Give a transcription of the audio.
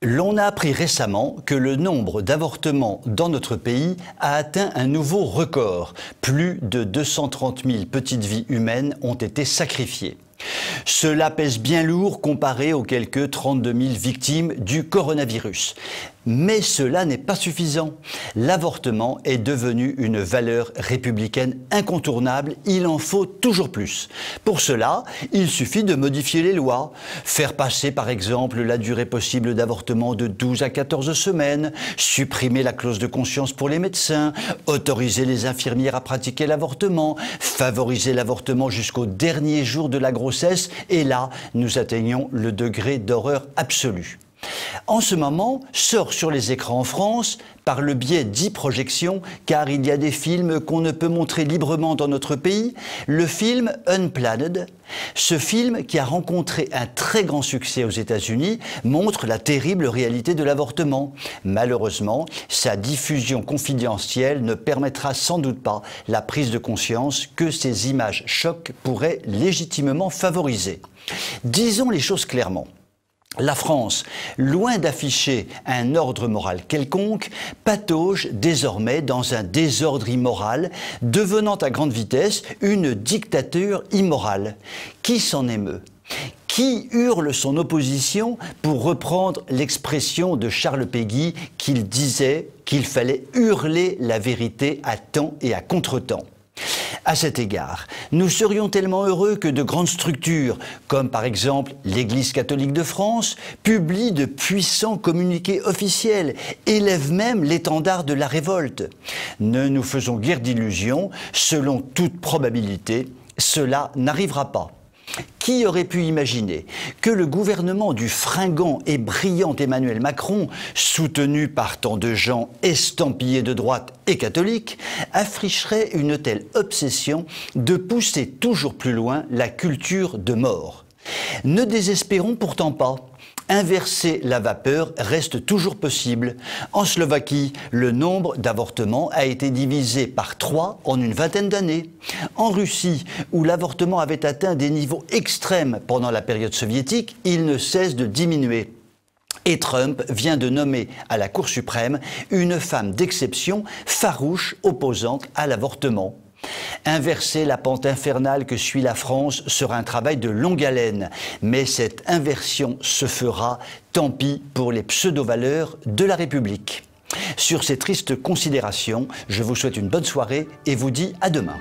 L'on a appris récemment que le nombre d'avortements dans notre pays a atteint un nouveau record. Plus de 230 000 petites vies humaines ont été sacrifiées. Cela pèse bien lourd comparé aux quelques 32 000 victimes du coronavirus. Mais cela n'est pas suffisant. L'avortement est devenu une valeur républicaine incontournable. Il en faut toujours plus. Pour cela, il suffit de modifier les lois. Faire passer par exemple la durée possible d'avortement de 12 à 14 semaines, supprimer la clause de conscience pour les médecins, autoriser les infirmières à pratiquer l'avortement, favoriser l'avortement jusqu'au dernier jour de la grossesse. Et là, nous atteignons le degré d'horreur absolue. En ce moment, sort sur les écrans en France, par le biais d'e-projections, car il y a des films qu'on ne peut montrer librement dans notre pays, le film Unplanned. Ce film, qui a rencontré un très grand succès aux États-Unis, montre la terrible réalité de l'avortement. Malheureusement, sa diffusion confidentielle ne permettra sans doute pas la prise de conscience que ces images chocs pourraient légitimement favoriser. Disons les choses clairement. La France, loin d'afficher un ordre moral quelconque, patauge désormais dans un désordre immoral, devenant à grande vitesse une dictature immorale. Qui s'en émeut ? Qui hurle son opposition, pour reprendre l'expression de Charles Péguy, qu'il disait qu'il fallait hurler la vérité à temps et à contretemps. À cet égard, nous serions tellement heureux que de grandes structures, comme par exemple l'Église catholique de France, publient de puissants communiqués officiels, élèvent même l'étendard de la révolte. Ne nous faisons guère d'illusions, selon toute probabilité, cela n'arrivera pas. Qui aurait pu imaginer que le gouvernement du fringant et brillant Emmanuel Macron, soutenu par tant de gens estampillés de droite et catholiques, afficherait une telle obsession de pousser toujours plus loin la culture de mort? Ne désespérons pourtant pas. Inverser la vapeur reste toujours possible. En Slovaquie, le nombre d'avortements a été divisé par 3 en une vingtaine d'années. En Russie, où l'avortement avait atteint des niveaux extrêmes pendant la période soviétique, il ne cesse de diminuer. Et Trump vient de nommer à la Cour suprême une femme d'exception, farouche, opposante à l'avortement. Inverser la pente infernale que suit la France sera un travail de longue haleine, mais cette inversion se fera, tant pis pour les pseudo-valeurs de la République. Sur ces tristes considérations, je vous souhaite une bonne soirée et vous dis à demain.